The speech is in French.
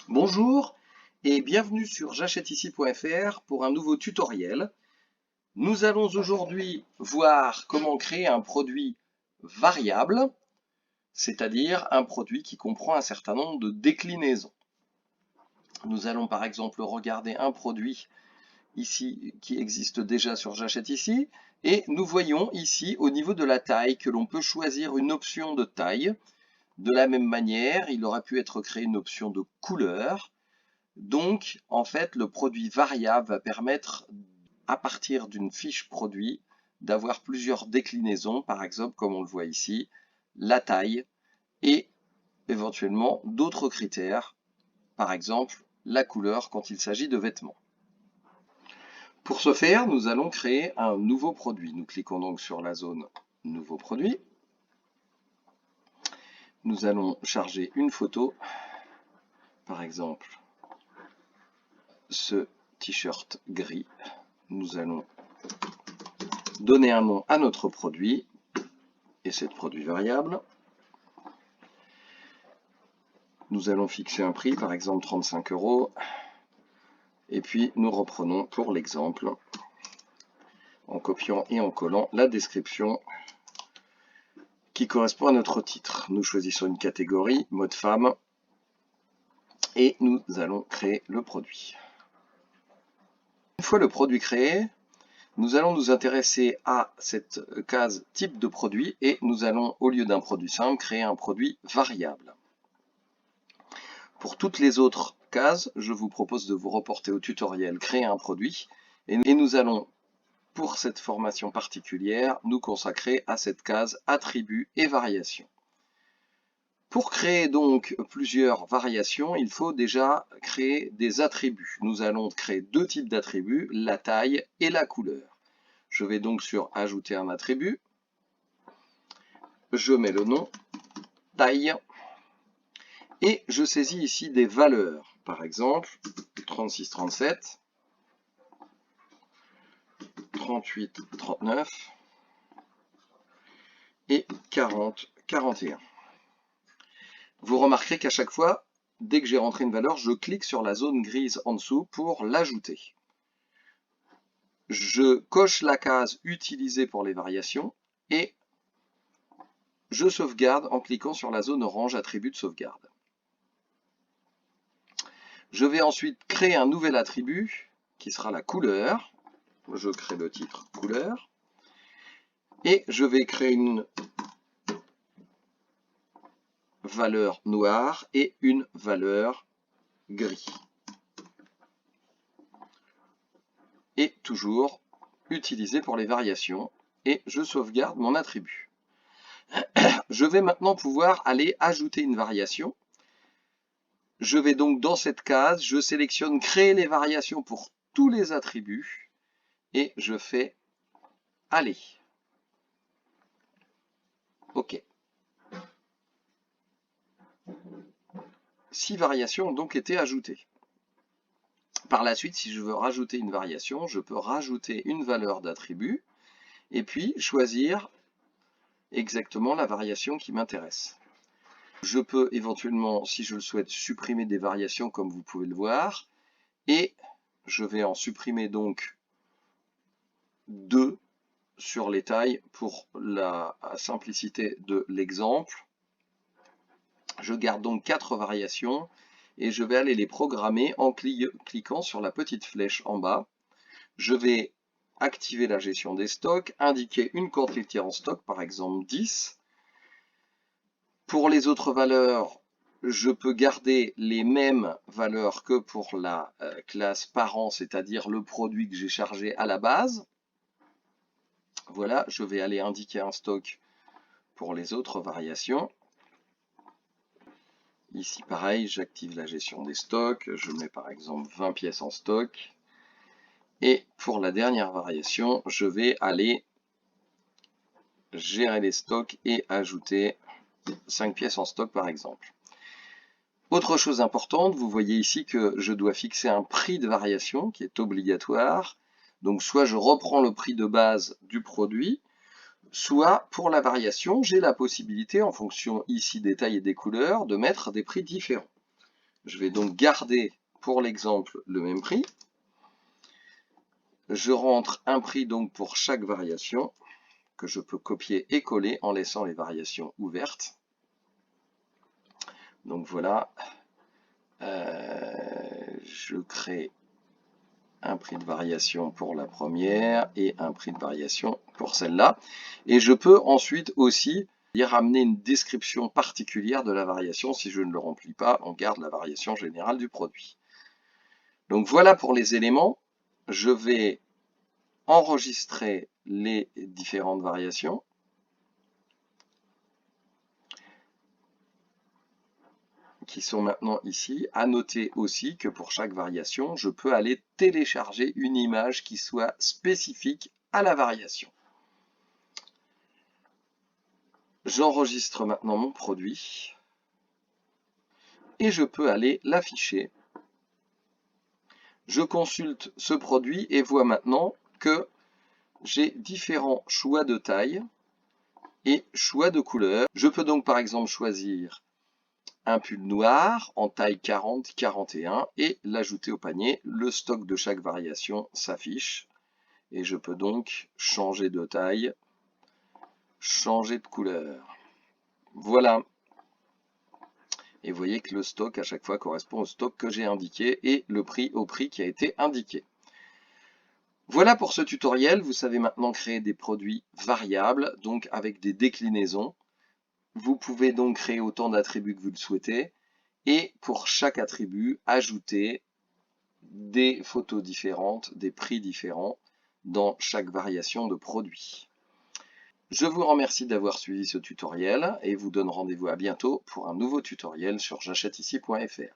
Bonjour et bienvenue sur j'achèteici.fr pour un nouveau tutoriel. Nous allons aujourd'hui voir comment créer un produit variable, c'est-à-dire un produit qui comprend un certain nombre de déclinaisons. Nous allons par exemple regarder un produit ici qui existe déjà sur J'achète ici et nous voyons ici au niveau de la taille que l'on peut choisir une option de taille. De la même manière, il aurait pu être créé une option de couleur. Donc, en fait, le produit variable va permettre, à partir d'une fiche produit, d'avoir plusieurs déclinaisons, par exemple, comme on le voit ici, la taille et éventuellement d'autres critères, par exemple, la couleur quand il s'agit de vêtements. Pour ce faire, nous allons créer un nouveau produit. Nous cliquons donc sur la zone Nouveau produit. Nous allons charger une photo, par exemple, ce t-shirt gris. Nous allons donner un nom à notre produit, et c'est le produit variable. Nous allons fixer un prix, par exemple 35 €, et puis nous reprenons pour l'exemple, en copiant et en collant la description qui correspond à notre titre. Nous choisissons une catégorie, mode femme, et nous allons créer le produit. Une fois le produit créé, nous allons nous intéresser à cette case type de produit et nous allons, au lieu d'un produit simple, créer un produit variable. Pour toutes les autres cases, je vous propose de vous reporter au tutoriel Créer un produit et nous allons, pour cette formation particulière, nous consacrer à cette case Attributs et variations. Pour créer donc plusieurs variations, il faut déjà créer des attributs. Nous allons créer deux types d'attributs, la taille et la couleur. Je vais donc sur Ajouter un attribut. Je mets le nom, taille, et je saisis ici des valeurs. Par exemple, 36, 37, 38, 39 et 40, 41. Vous remarquerez qu'à chaque fois, dès que j'ai rentré une valeur, je clique sur la zone grise en dessous pour l'ajouter. Je coche la case Utiliser pour les variations et je sauvegarde en cliquant sur la zone orange Attribut de sauvegarde. Je vais ensuite créer un nouvel attribut qui sera la couleur. Je crée le titre couleur et je vais créer une valeur noire et une valeur gris. Et toujours utiliser pour les variations et je sauvegarde mon attribut. Je vais maintenant pouvoir aller ajouter une variation. Je vais donc dans cette case, je sélectionne créer les variations pour tous les attributs et je fais aller. OK. 6 variations ont donc été ajoutées. Par la suite, si je veux rajouter une variation, je peux rajouter une valeur d'attribut et puis choisir exactement la variation qui m'intéresse. Je peux éventuellement, si je le souhaite, supprimer des variations comme vous pouvez le voir. Et je vais en supprimer donc 2 sur les tailles pour la simplicité de l'exemple. Je garde donc 4 variations et je vais aller les programmer en cliquant sur la petite flèche en bas. Je vais activer la gestion des stocks, indiquer une quantité en stock, par exemple 10. Pour les autres valeurs, je peux garder les mêmes valeurs que pour la classe parent, c'est-à-dire le produit que j'ai chargé à la base. Voilà, je vais aller indiquer un stock pour les autres variations. Ici, pareil, j'active la gestion des stocks. Je mets par exemple 20 pièces en stock. Et pour la dernière variation, je vais aller gérer les stocks et ajouter 5 pièces en stock par exemple. Autre chose importante, vous voyez ici que je dois fixer un prix de variation qui est obligatoire. Donc soit je reprends le prix de base du produit, soit pour la variation, j'ai la possibilité, en fonction ici des tailles et des couleurs, de mettre des prix différents. Je vais donc garder pour l'exemple le même prix. Je rentre un prix donc pour chaque variation que je peux copier et coller en laissant les variations ouvertes. Donc voilà, je crée un prix de variation pour la première et un prix de variation pour celle-là. Et je peux ensuite aussi y ramener une description particulière de la variation. Si je ne le remplis pas, on garde la variation générale du produit. Donc voilà pour les éléments. Je vais enregistrer les différentes variations. Qui sont maintenant ici. À noter aussi que pour chaque variation, je peux aller télécharger une image qui soit spécifique à la variation. J'enregistre maintenant mon produit et je peux aller l'afficher. Je consulte ce produit et vois maintenant que j'ai différents choix de taille et choix de couleur. Je peux donc par exemple choisir un pull noir en taille 40-41 et l'ajouter au panier. Le stock de chaque variation s'affiche et je peux donc changer de taille, changer de couleur. Voilà. Et vous voyez que le stock à chaque fois correspond au stock que j'ai indiqué et le prix au prix qui a été indiqué. Voilà pour ce tutoriel. Vous savez maintenant créer des produits variables, donc avec des déclinaisons. Vous pouvez donc créer autant d'attributs que vous le souhaitez. Et pour chaque attribut, ajouter des photos différentes, des prix différents dans chaque variation de produit. Je vous remercie d'avoir suivi ce tutoriel et vous donne rendez-vous à bientôt pour un nouveau tutoriel sur j'achèteici.fr.